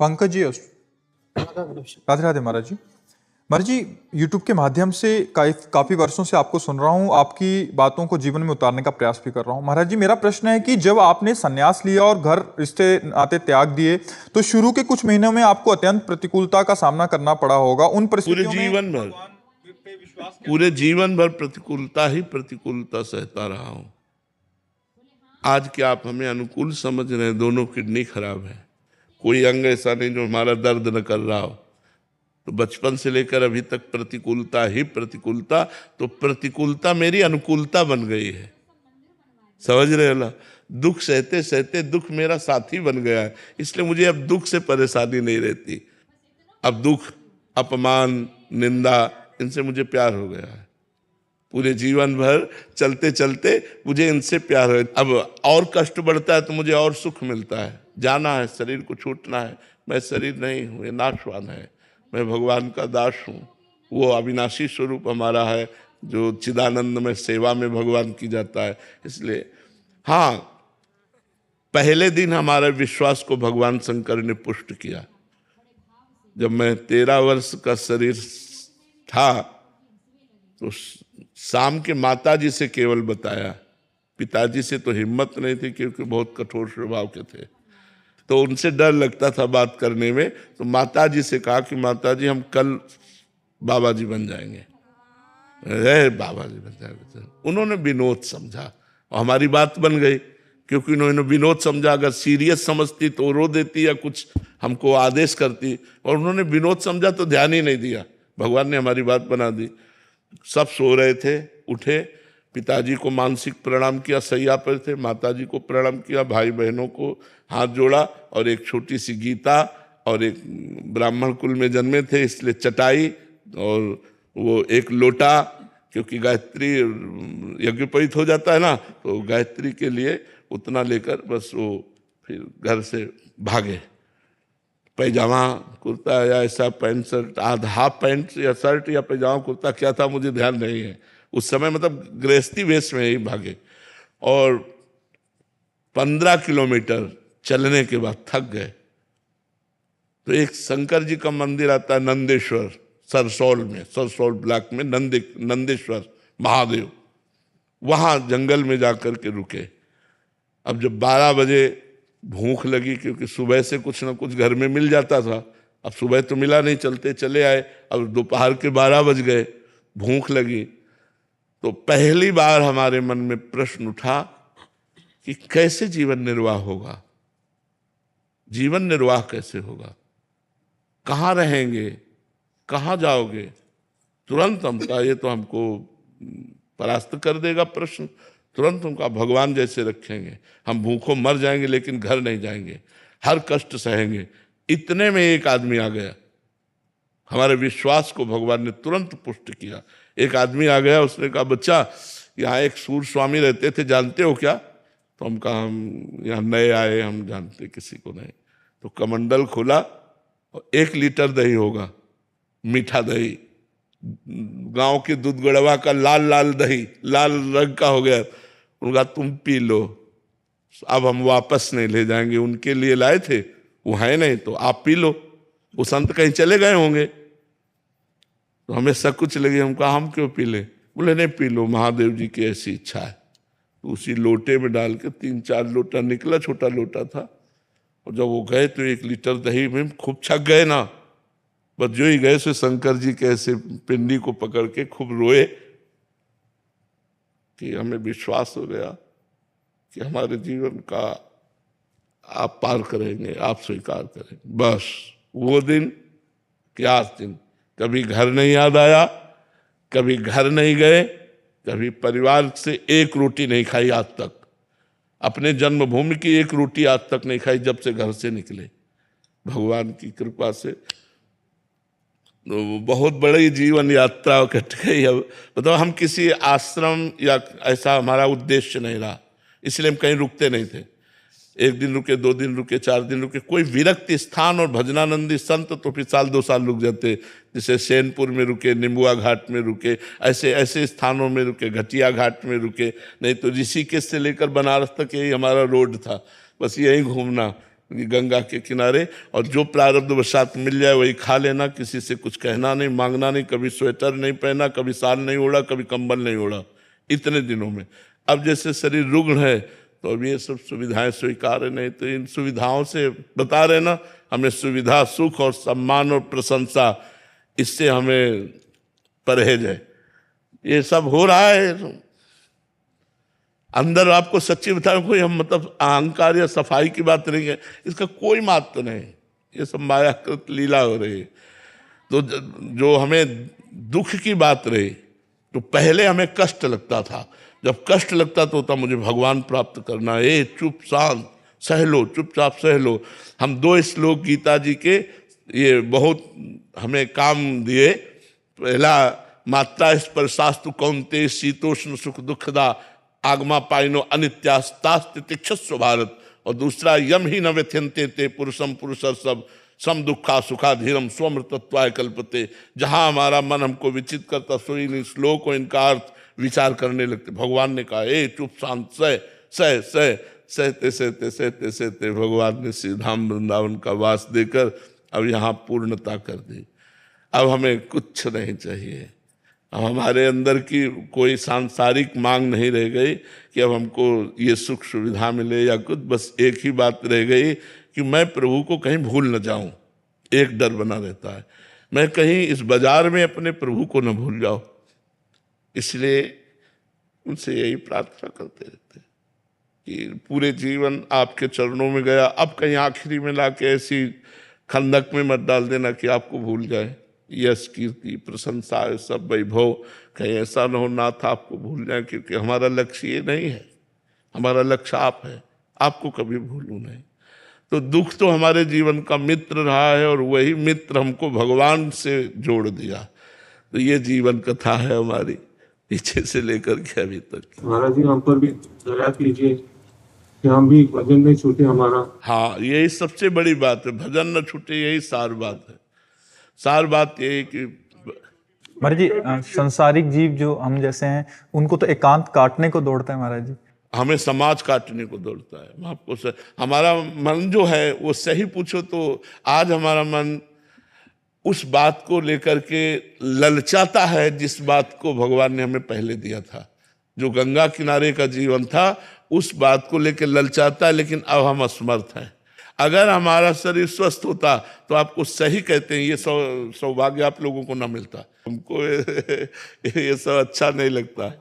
पंकज जी, राधे राधे महाराज जी। महाराज जी, YouTube के माध्यम से काफी वर्षों से आपको सुन रहा हूँ, आपकी बातों को जीवन में उतारने का प्रयास भी कर रहा हूँ। महाराज जी, मेरा प्रश्न है कि जब आपने संन्यास लिया और घर रिश्ते नाते त्याग दिए, तो शुरू के कुछ महीनों में आपको अत्यंत प्रतिकूलता का सामना करना पड़ा होगा। उन परिस्थितियों में पूरे जीवन भर प्रतिकूलता ही प्रतिकूलता सहता रहा हूं। आज क्या आप हमें अनुकूल समझ रहे हैं? दोनों किडनी खराब है, कोई अंग ऐसा नहीं जो हमारा दर्द न कर रहा हो। तो बचपन से लेकर अभी तक प्रतिकूलता ही प्रतिकूलता, तो प्रतिकूलता मेरी अनुकूलता बन गई है। समझ रहे हो ना? दुख सहते सहते दुख मेरा साथी बन गया है, इसलिए मुझे अब दुख से परेशानी नहीं रहती। अब दुख, अपमान, निंदा, इनसे मुझे प्यार हो गया है। पूरे जीवन भर चलते चलते मुझे इनसे प्यार है। अब और कष्ट बढ़ता है तो मुझे और सुख मिलता है। जाना है, शरीर को छूटना है। मैं शरीर नहीं हूँ, ये नाशवान है। मैं भगवान का दास हूँ। वो अविनाशी स्वरूप हमारा है जो चिदानंद में सेवा में भगवान की जाता है। इसलिए हाँ, पहले दिन हमारे विश्वास को भगवान शंकर ने पुष्ट किया। जब मैं 13 वर्ष का शरीर था तो शाम के माताजी से केवल बताया, पिताजी से तो हिम्मत नहीं थी क्योंकि बहुत कठोर स्वभाव के थे, तो उनसे डर लगता था बात करने में। तो माताजी से कहा कि माताजी हम कल बाबा जी बन जाएंगे। बाबा जी बन जाएंगे। उन्होंने विनोद समझा और हमारी बात बन गई, क्योंकि उन्होंने विनोद समझा। अगर सीरियस समझती तो रो देती या कुछ हमको आदेश करती, और उन्होंने विनोद समझा तो ध्यान ही नहीं दिया। भगवान ने हमारी बात बना दी। सब सो रहे थे, उठे, पिताजी को मानसिक प्रणाम किया, सैया पर थे, माताजी को प्रणाम किया, भाई बहनों को हाथ जोड़ा, और एक छोटी सी गीता, और एक ब्राह्मण कुल में जन्मे थे इसलिए चटाई, और वो एक लोटा, क्योंकि गायत्री यज्ञोपवीत हो जाता है ना, तो गायत्री के लिए उतना लेकर बस वो फिर घर से भागे। पैजामा कुर्ता या ऐसा पैंट शर्ट, आधा हाफ पैंट या शर्ट या पैजामा कुर्ता क्या था मुझे ध्यान नहीं है उस समय, मतलब गृहस्थी वेश में ही भागे। और 15 किलोमीटर चलने के बाद थक गए, तो एक शंकर जी का मंदिर आता है नंदेश्वर, सरसौल में, सरसौल ब्लॉक में नंदेश्वर महादेव, वहां जंगल में जाकर के रुके। अब जब 12 बजे भूख लगी, क्योंकि सुबह से कुछ ना कुछ घर में मिल जाता था, अब सुबह तो मिला नहीं, चलते चले आए। अब दोपहर के 12 बज गए, भूख लगी, तो पहली बार हमारे मन में प्रश्न उठा कि कैसे जीवन निर्वाह होगा, जीवन निर्वाह कैसे होगा, कहाँ रहेंगे, कहाँ जाओगे। तुरंत हम कहा ये तो हमको परास्त कर देगा प्रश्न। तुरंत उनका भगवान जैसे रखेंगे, हम भूखों मर जाएंगे लेकिन घर नहीं जाएंगे, हर कष्ट सहेंगे। इतने में एक आदमी आ गया, हमारे विश्वास को भगवान ने तुरंत पुष्ट किया। एक आदमी आ गया, उसने कहा बच्चा यहाँ एक सूर स्वामी रहते थे, जानते हो क्या? तो हम कहा हम यहाँ नए आए, हम जानते किसी को नहीं। तो कमंडल खोला और 1 लीटर दही होगा, मीठा दही, गांव के दूध गड़वा का लाल लाल दही, लाल रंग का हो गया। उनका तुम पी लो, अब हम वापस नहीं ले जाएंगे, उनके लिए लाए थे, वो है नहीं तो आप पी लो, वो संत कहीं चले गए होंगे। तो हमें सकुच लगी, हम कहा हम क्यों पी ले? बोले नहीं पी लो, महादेव जी की ऐसी इच्छा है। तो उसी लोटे में डाल के 3-4 लोटा निकला, छोटा लोटा था। और जब वो गए तो 1 लीटर दही में खूब छक गए ना, बस जो ही गए सो शंकर जी के ऐसे पिंडी को पकड़ के खूब रोए कि हमें विश्वास हो गया कि हमारे जीवन का आप पार करेंगे, आप स्वीकार करेंगे। बस वो दिन क्या दिन, कभी घर नहीं याद आया, कभी घर नहीं गए, कभी परिवार से एक रोटी नहीं खाई आज तक, अपने जन्मभूमि की एक रोटी आज तक नहीं खाई जब से घर से निकले, भगवान की कृपा से। तो बहुत बड़ी जीवन यात्रा कट गई। अब बताओ, हम किसी आश्रम या ऐसा हमारा उद्देश्य नहीं रहा, इसलिए हम कहीं रुकते नहीं थे। 1 दिन रुके, 2 दिन रुके, 4 दिन रुके, कोई विरक्त स्थान और भजनानंदी संत तो फिर साल 2 साल रुक जाते, जैसे सैनपुर में रुके, निम्बुआ घाट में रुके, ऐसे ऐसे स्थानों में रुके, घटिया घाट में रुके। नहीं तो ऋषिकेश से लेकर बनारस तक यही हमारा रोड था, बस यही घूमना। गंगा के किनारे, और जो प्रारब्ध वशात मिल जाए वही खा लेना, किसी से कुछ कहना नहीं, मांगना नहीं, कभी स्वेटर नहीं पहना, कभी शाल नहीं ओढ़ा, कभी कंबल नहीं ओढ़ा इतने दिनों में। अब जैसे शरीर रुग्ण है तो अब ये सब सुविधाएं स्वीकार नहीं, तो इन सुविधाओं से बता रहे ना, हमें सुविधा, सुख और सम्मान और प्रशंसा, इससे हमें परहेज है। ये सब हो रहा है अंदर। आपको सच्ची बताऊं, कोई हम मतलब अहंकार या सफाई की बात नहीं है, इसका कोई महत्व नहीं, ये सब मायाकृत लीला हो रही है। तो जो हमें दुख की बात रही, तो पहले हमें कष्ट लगता था, जब कष्ट लगता तो होता मुझे भगवान प्राप्त करना है, चुप शांत सह लो, चुपचाप सह लो। हम 2 श्लोक गीता जी के ये बहुत हमें काम दिए। पहला, मात्रा स्पर्शास्तु कौन्तेय शीतोष्ण सुख दुखदा आगमा पाइनो अनित्यास्तास्ति तिक्षस्व भारत, और दूसरा, यम ही न व्यथ्यन्ते ते पुरुषम पुरुषर सब सम दुखा सुखा धीरम स्वमृतत्वाय कल्पते। जहां हमारा मन हमको विचित करता, सो इन श्लोक को इनका अर्थ विचार करने लगते। भगवान ने कहा, ए चुप शांत सह सह सह, सहते सहते सहते सहते भगवान ने श्री धाम वृंदावन का वास देकर अब यहाँ पूर्णता कर दी। अब हमें कुछ नहीं चाहिए, अब हमारे अंदर की कोई सांसारिक मांग नहीं रह गई कि अब हमको ये सुख सुविधा मिले या कुछ, बस एक ही बात रह गई कि मैं प्रभु को कहीं भूल न जाऊं। एक डर बना रहता है, मैं कहीं इस बाजार में अपने प्रभु को न भूल जाऊं। इसलिए उनसे यही प्रार्थना करते रहते कि पूरे जीवन आपके चरणों में गया, अब कहीं आखिरी में लाके ऐसी खंदक में मत डाल देना कि आपको भूल जाए। यश कीर्ति प्रशंसा सब वैभव, कहीं ऐसा न हो नाथ आपको भूल जाए, क्योंकि हमारा लक्ष्य ये नहीं है, हमारा लक्ष्य आप है, आपको कभी भूलूं नहीं। तो दुख तो हमारे जीवन का मित्र रहा है, और वही मित्र हमको भगवान से जोड़ दिया। तो ये जीवन कथा है हमारी, पीछे से लेकर के अभी तक। महाराज जी, हम पर भी दया कीजिए कि हम भी भजन नहीं छूटे हमारा। हाँ, यही सबसे बड़ी बात है, भजन न छूटे, यही सार बात है। सार बात यही कि महाराज जी, संसारिक जीव जो हम जैसे हैं, उनको तो एकांत काटने को दौड़ता है महाराज जी। हमें समाज काटने को दौड़ता है। मैं आपको हमारा मन जो है वो सही पूछो तो आज हमारा मन उस बात को लेकर के ललचाता है जिस बात को भगवान ने हमें पहले दिया था। जो गंगा किनारे का जीवन था उस बात को लेकर ललचाता है, लेकिन अब हम असमर्थ हैं। अगर हमारा शरीर स्वस्थ होता तो आपको सही कहते हैं, ये सौभाग्य आप लोगों को ना मिलता। हमको ये सब अच्छा नहीं लगता है।